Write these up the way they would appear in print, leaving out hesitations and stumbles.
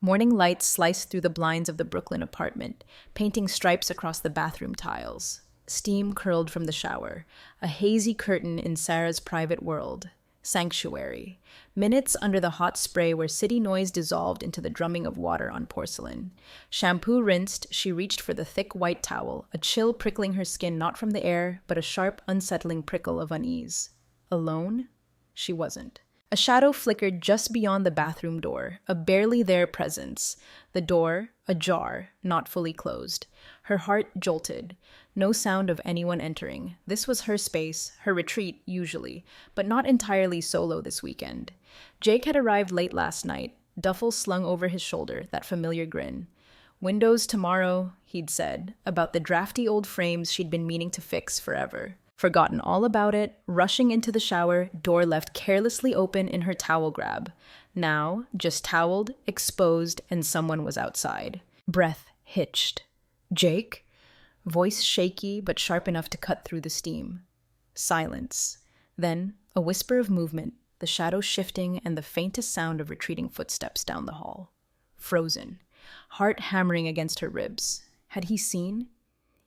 Morning light sliced through the blinds of the Brooklyn apartment, painting stripes across the bathroom tiles. Steam curled from the shower, a hazy curtain in Sarah's private world. Sanctuary. Minutes under the hot spray where city noise dissolved into the drumming of water on porcelain. Shampoo rinsed, she reached for the thick white towel, a chill prickling her skin not from the air, but a sharp, unsettling prickle of unease. Alone? She wasn't. A shadow flickered just beyond the bathroom door, a barely there presence. The door, ajar, not fully closed. Her heart jolted. No sound of anyone entering. This was her space, her retreat, usually, but not entirely solo this weekend. Jake had arrived late last night, duffel slung over his shoulder, that familiar grin. Windows tomorrow, he'd said, about the drafty old frames she'd been meaning to fix forever. Forgotten all about it, rushing into the shower, door left carelessly open in her towel grab. Now, just toweled, exposed, and someone was outside. Breath hitched. Jake? Voice shaky but sharp enough to cut through the steam. Silence. Then, a whisper of movement, the shadow shifting and the faintest sound of retreating footsteps down the hall. Frozen. Heart hammering against her ribs. Had he seen?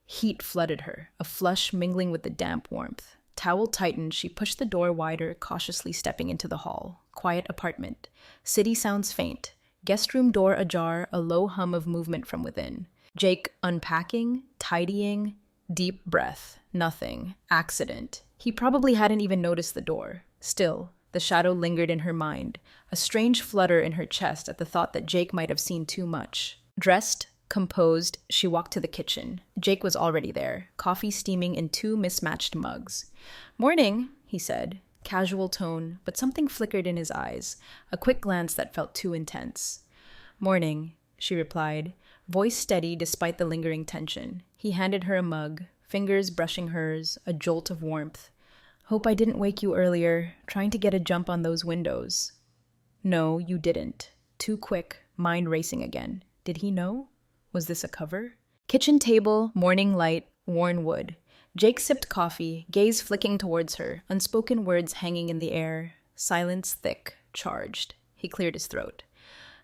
Heat flooded her, a flush mingling with the damp warmth. Towel tightened, she pushed the door wider, cautiously stepping into the hall. Quiet apartment. City sounds faint. Guest room door ajar, a low hum of movement from within. Jake unpacking, tidying, deep breath. Nothing. Accident. He probably hadn't even noticed the door. Still, the shadow lingered in her mind, a strange flutter in her chest at the thought that Jake might have seen too much. Dressed, composed, she walked to the kitchen. Jake was already there, coffee steaming in two mismatched mugs. "Morning," he said, casual tone, but something flickered in his eyes, a quick glance that felt too intense. "Morning," she replied, voice steady despite the lingering tension. He handed her a mug, fingers brushing hers, a jolt of warmth. "Hope I didn't wake you earlier, trying to get a jump on those windows." "No, you didn't." Too quick, mind racing again. Did he know? Was this a cover? Kitchen table, morning light, worn wood. Jake sipped coffee, gaze flicking towards her, unspoken words hanging in the air, silence thick, charged. He cleared his throat.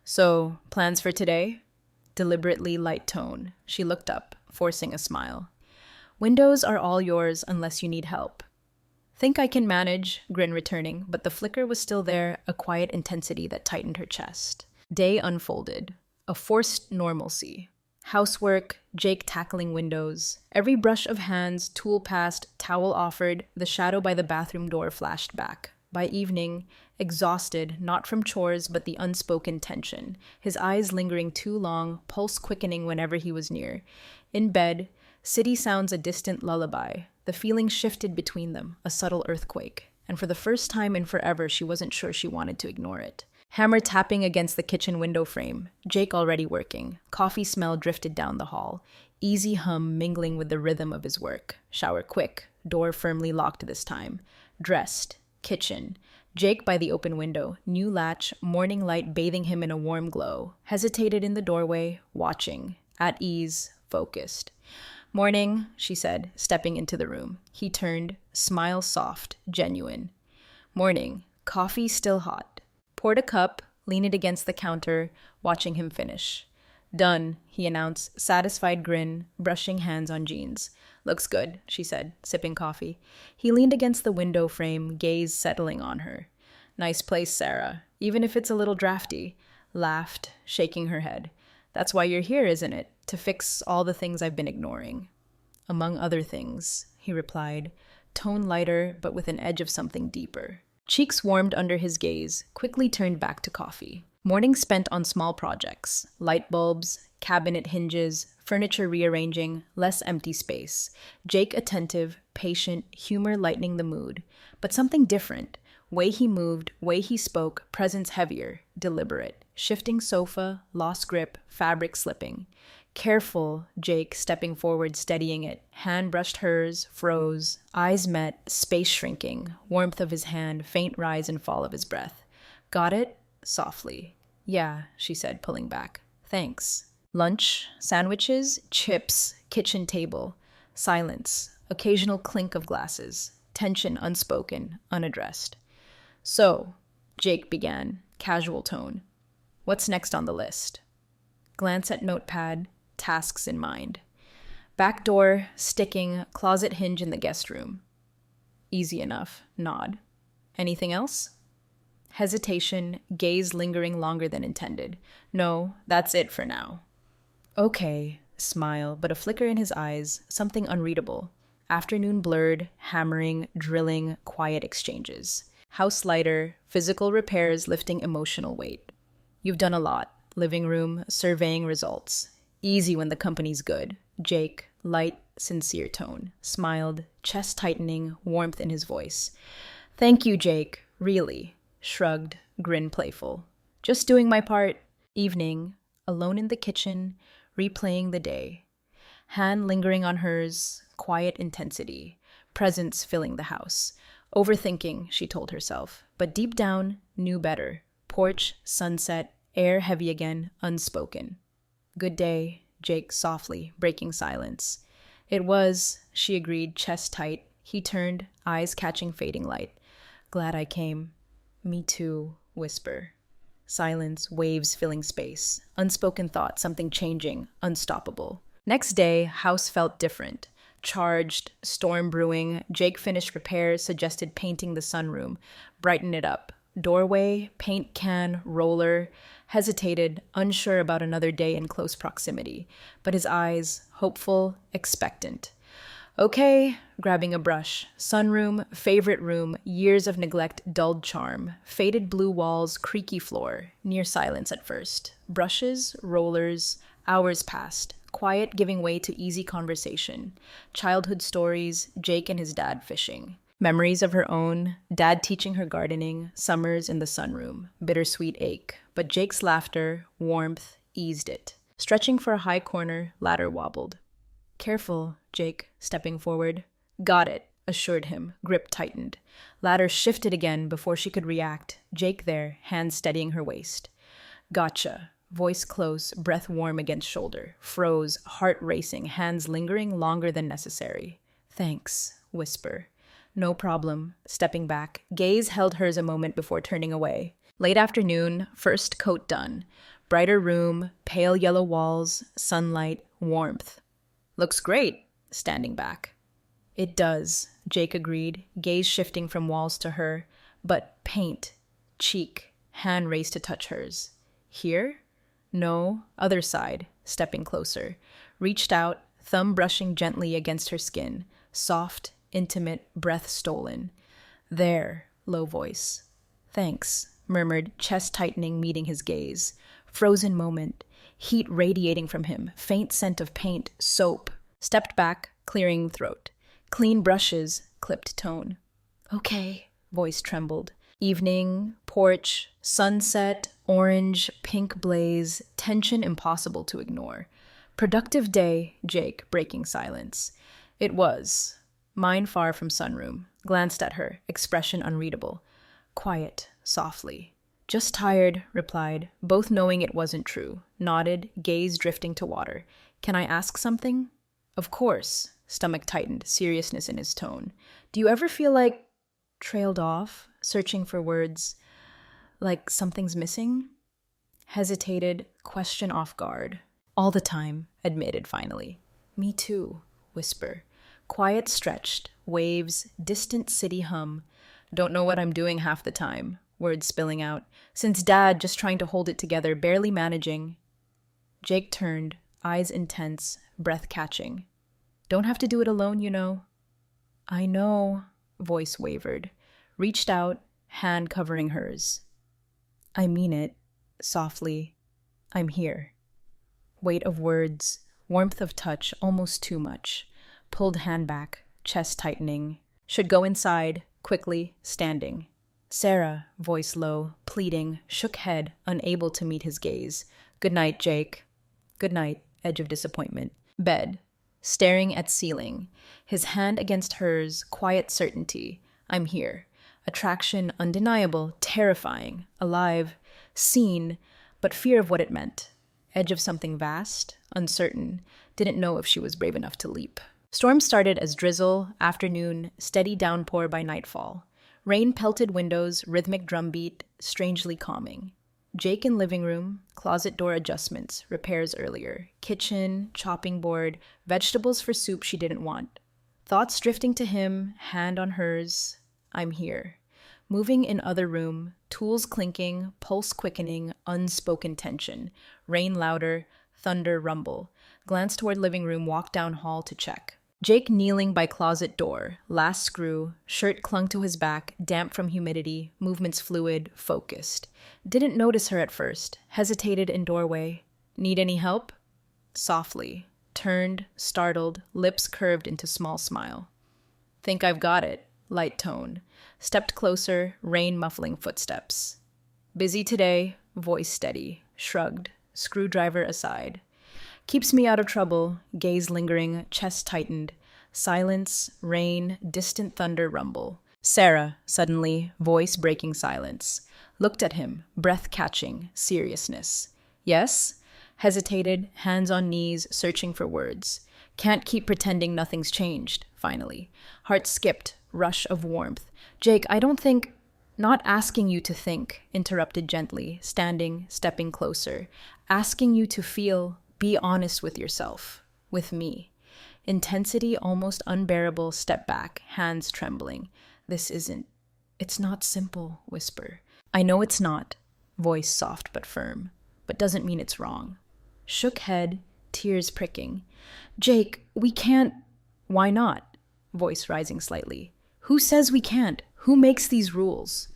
"So, plans for today?" Deliberately light tone. She looked up, forcing a smile. "Windows are all yours unless you need help." "Think I can manage," grin returning, but the flicker was still there, a quiet intensity that tightened her chest. Day unfolded. A forced normalcy. Housework, Jake tackling windows. Every brush of hands, tool passed, towel offered, the shadow by the bathroom door flashed back. By evening, exhausted, not from chores but the unspoken tension, his eyes lingering too long, pulse quickening whenever he was near. In bed, city sounds a distant lullaby. The feeling shifted between them, a subtle earthquake, and for the first time in forever she wasn't sure she wanted to ignore it. Hammer tapping against the kitchen window frame. Jake already working. Coffee smell drifted down the hall. Easy hum mingling with the rhythm of his work. Shower quick. Door firmly locked this time. Dressed. Kitchen. Jake by the open window. New latch. Morning light bathing him in a warm glow. Hesitated in the doorway. Watching. At ease. Focused. "Morning," she said, stepping into the room. He turned. Smile soft. Genuine. "Morning. Coffee still hot." Poured a cup, leaned against the counter, watching him finish. "Done," he announced, satisfied grin, brushing hands on jeans. "Looks good," she said, sipping coffee. He leaned against the window frame, gaze settling on her. "Nice place, Sarah, even if it's a little drafty." Laughed, shaking her head. "That's why you're here, isn't it? To fix all the things I've been ignoring." "Among other things," he replied, tone lighter but with an edge of something deeper. Cheeks warmed under his gaze, quickly turned back to coffee. Morning spent on small projects. Light bulbs, cabinet hinges, furniture rearranging, less empty space. Jake attentive, patient, humor lightening the mood. But something different. Way he moved, way he spoke, presence heavier, deliberate. Shifting sofa, lost grip, fabric slipping. Careful, Jake, stepping forward, steadying it. Hand brushed hers, froze. Eyes met, space shrinking. Warmth of his hand, faint rise and fall of his breath. "Got it?" Softly. "Yeah," she said, pulling back. "Thanks." Lunch, sandwiches, chips, kitchen table. Silence. Occasional clink of glasses. Tension unspoken, unaddressed. "So," Jake began, casual tone. What's next on the list? Glance at notepad, tasks in mind. Back door, sticking, closet hinge in the guest room. Easy enough. Nod. Anything else? Hesitation, gaze lingering longer than intended. No, that's it for now. Okay, smile, but a flicker in his eyes, something unreadable. Afternoon blurred, hammering, drilling, quiet exchanges. House lighter, physical repairs lifting emotional weight. You've done a lot. Living room, surveying results. Easy when the company's good. Jake, light, sincere tone. Smiled, chest tightening, warmth in his voice. Thank you, Jake. Really. Shrugged, grin playful. Just doing my part. Evening, alone in the kitchen, replaying the day. Hand lingering on hers, quiet intensity. Presence filling the house. Overthinking, she told herself, but deep down, knew better. Porch, sunset, air heavy again, unspoken. Good day, Jake softly, breaking silence. It was, she agreed, chest tight. He turned, eyes catching fading light. Glad I came. Me too, whisper. Silence, waves filling space. Unspoken thought, something changing, unstoppable. Next day, house felt different. Charged, storm brewing, Jake finished repairs, suggested painting the sunroom, brighten it up. Doorway, paint can, roller, hesitated, unsure about another day in close proximity, but his eyes, hopeful, expectant. Okay, grabbing a brush. Sunroom, favorite room, years of neglect, dulled charm. Faded blue walls, creaky floor, near silence at first. Brushes, rollers, hours passed. Quiet giving way to easy conversation. Childhood stories, Jake and his dad fishing. Memories of her own, dad teaching her gardening, summers in the sunroom, bittersweet ache. But Jake's laughter, warmth, eased it. Stretching for a high corner, ladder wobbled. Careful, Jake, stepping forward. Got it, assured him, grip tightened. Ladder shifted again before she could react. Jake there, hands steadying her waist. Gotcha. Voice close, breath warm against shoulder. Froze, heart racing, hands lingering longer than necessary. Thanks, whisper. No problem, stepping back. Gaze held hers a moment before turning away. Late afternoon, first coat done. Brighter room, pale yellow walls, sunlight, warmth. Looks great, standing back. It does, Jake agreed, gaze shifting from walls to her. But paint, cheek, hand raised to touch hers. Here? No, other side, stepping closer. Reached out, thumb brushing gently against her skin. Soft, intimate, breath stolen. There, low voice. Thanks, murmured, chest tightening, meeting his gaze. Frozen moment, heat radiating from him, faint scent of paint, soap. Stepped back, clearing throat. Clean brushes, clipped tone. Okay, voice trembled. Evening, porch, sunset, orange, pink blaze, tension impossible to ignore. Productive day, Jake, breaking silence. It was. Mine far from sunroom. Glanced at her, expression unreadable. Quiet, softly. Just tired, replied, both knowing it wasn't true. Nodded, gaze drifting to water. Can I ask something? Of course. Stomach tightened, seriousness in his tone. Do you ever feel like trailed off, searching for words, like something's missing? Hesitated, question off guard. All the time, admitted finally. Me too, whisper. Quiet stretched, waves, distant city hum. Don't know what I'm doing half the time. Words spilling out. Since dad just trying to hold it together, barely managing. Jake turned, eyes intense, breath catching. Don't have to do it alone, you know. I know, voice wavered. Reached out, hand covering hers. I mean it, softly. I'm here. Weight of words, warmth of touch, almost too much. Pulled hand back, chest tightening. Should go inside, quickly, standing. Sarah, voice low, pleading, shook head, unable to meet his gaze. Good night, Jake. Good night, edge of disappointment. Bed. Staring at ceiling. His hand against hers, quiet certainty. I'm here. Attraction undeniable, terrifying, alive, seen, but fear of what it meant. Edge of something vast, uncertain. Didn't know if she was brave enough to leap. Storm started as drizzle, afternoon, steady downpour by nightfall. Rain pelted windows, rhythmic drumbeat, strangely calming. Jake in living room, closet door adjustments, repairs earlier, kitchen, chopping board, vegetables for soup she didn't want. Thoughts drifting to him, hand on hers. I'm here. Moving in other room, tools clinking, pulse quickening, unspoken tension. Rain louder, thunder rumble. Glance toward living room, walk down hall to check. Jake kneeling by closet door, last screw, shirt clung to his back, damp from humidity, movements fluid, focused. Didn't notice her at first, hesitated in doorway. Need any help? Softly, turned, startled, lips curved into small smile. Think I've got it, light tone. Stepped closer, rain muffling footsteps. Busy today, voice steady, shrugged, screwdriver aside. Keeps me out of trouble, gaze lingering, chest tightened. Silence, rain, distant thunder rumble. Sarah, suddenly, voice breaking silence. Looked at him, breath catching, seriousness. Yes? Hesitated, hands on knees, searching for words. Can't keep pretending nothing's changed, finally. Heart skipped, rush of warmth. Jake, I don't think... Not asking you to think, interrupted gently, standing, stepping closer. Asking you to feel... Be honest with yourself, with me. Intensity almost unbearable, step back, hands trembling. It's not simple, whisper. I know it's not, voice soft but firm, but doesn't mean it's wrong. Shook head, tears pricking. Jake, we can't. Why not? Voice rising slightly. Who says we can't? Who makes these rules?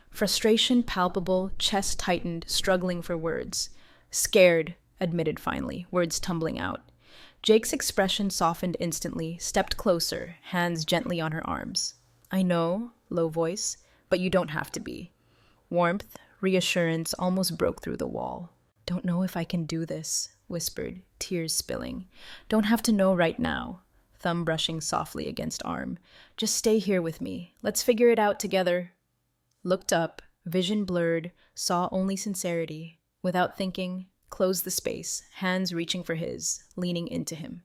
Frustration palpable, chest tightened, struggling for words. Scared, admitted finally, words tumbling out. Jake's expression softened instantly, stepped closer, hands gently on her arms. I know, low voice, but you don't have to be. Warmth, reassurance almost broke through the wall. Don't know if I can do this, whispered, tears spilling. Don't have to know right now. Thumb brushing softly against arm. Just stay here with me. Let's figure it out together. Looked up, vision blurred, saw only sincerity. Without thinking, closed the space, hands reaching for his, leaning into him.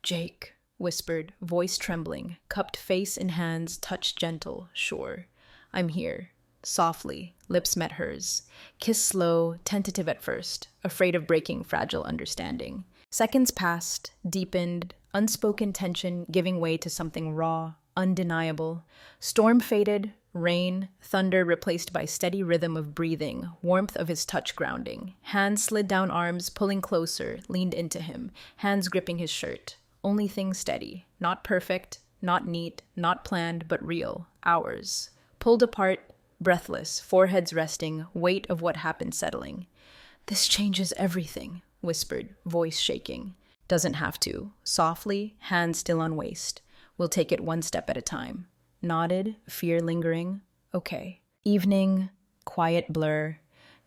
Jake, whispered, voice trembling, cupped face in hands, touch gentle, sure. I'm here. Softly, lips met hers. Kiss slow, tentative at first, afraid of breaking fragile understanding. Seconds passed, deepened, unspoken tension giving way to something raw, undeniable. Storm faded, rain, thunder replaced by steady rhythm of breathing, warmth of his touch grounding. Hands slid down arms, pulling closer, leaned into him, hands gripping his shirt. Only thing steady, not perfect, not neat, not planned, but real, ours. Pulled apart, breathless, foreheads resting, weight of what happened settling. This changes everything, whispered, voice shaking. Doesn't have to. Softly, hands still on waist. We'll take it one step at a time. Nodded, fear lingering. Okay. Evening, quiet blur.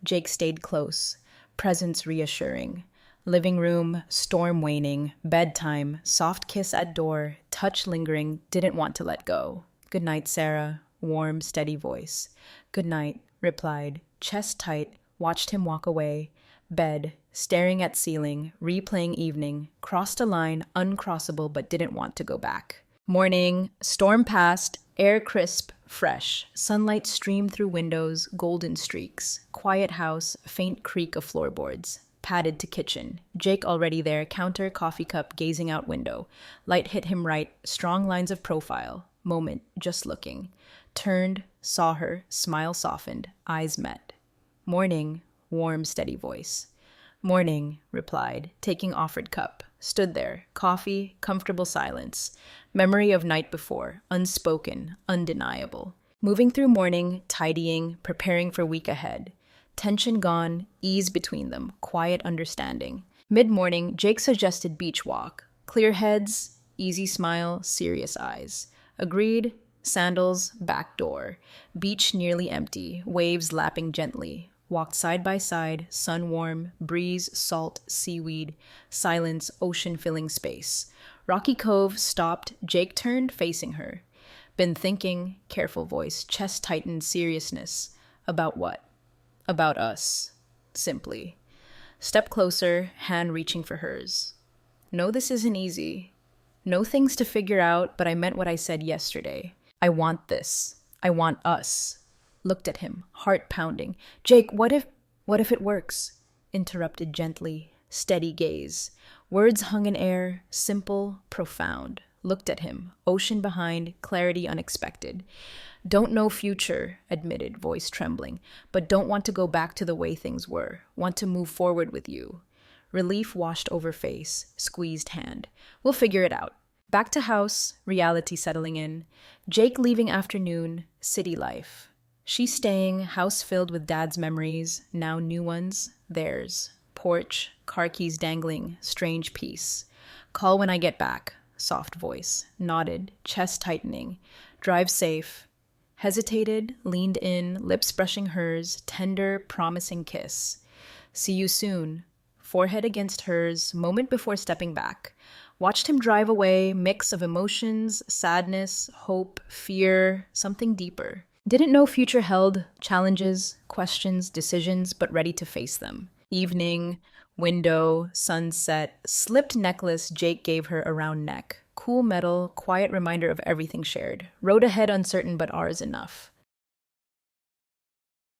Jake stayed close, presence reassuring. Living room, storm waning, bedtime, soft kiss at door, touch lingering, didn't want to let go. Good night, Sarah. Warm, steady voice. Good night, replied, chest tight, watched him walk away. Bed, staring at ceiling, replaying evening, crossed a line, uncrossable but didn't want to go back. Morning, storm passed, air crisp, fresh. Sunlight streamed through windows, golden streaks. Quiet house, faint creak of floorboards. Padded to kitchen. Jake already there, counter, coffee cup, gazing out window. Light hit him right, strong lines of profile. Moment, just looking. Turned, saw her, smile softened, eyes met. Morning, warm, steady voice. Morning, replied, taking offered cup. Stood there, coffee, comfortable silence. Memory of night before, unspoken, undeniable. Moving through morning, tidying, preparing for week ahead. Tension gone, ease between them, quiet understanding. Mid-morning, Jake suggested beach walk. Clear heads, easy smile, serious eyes. Agreed, sandals, back door. Beach nearly empty, waves lapping gently. Walked side by side, sun warm, breeze, salt, seaweed, silence, ocean filling space. Rocky Cove stopped, Jake turned, facing her. Been thinking, careful voice, chest tightened, seriousness. About what? About us. Simply. Step closer, hand reaching for hers. No, this isn't easy. No things to figure out, but I meant what I said yesterday. I want this. I want us. Looked at him, heart pounding. Jake, what if... What if it works? Interrupted gently, steady gaze. Words hung in air, simple, profound. Looked at him, ocean behind, clarity unexpected. Don't know future, admitted, voice trembling, but don't want to go back to the way things were. Want to move forward with you. Relief washed over face, squeezed hand. We'll figure it out. Back to house, reality settling in. Jake leaving afternoon, city life. She staying, house filled with dad's memories, now new ones, theirs. Porch, car keys dangling, strange peace. Call when I get back, soft voice. Nodded, chest tightening. Drive safe. Hesitated, leaned in, lips brushing hers, tender, promising kiss. See you soon. Forehead against hers, moment before stepping back. Watched him drive away, mix of emotions, sadness, hope, fear, something deeper. Didn't know future held challenges, questions, decisions, but ready to face them. Evening, window, sunset, slipped necklace Jake gave her around neck. Cool metal, quiet reminder of everything shared. Road ahead uncertain but ours enough.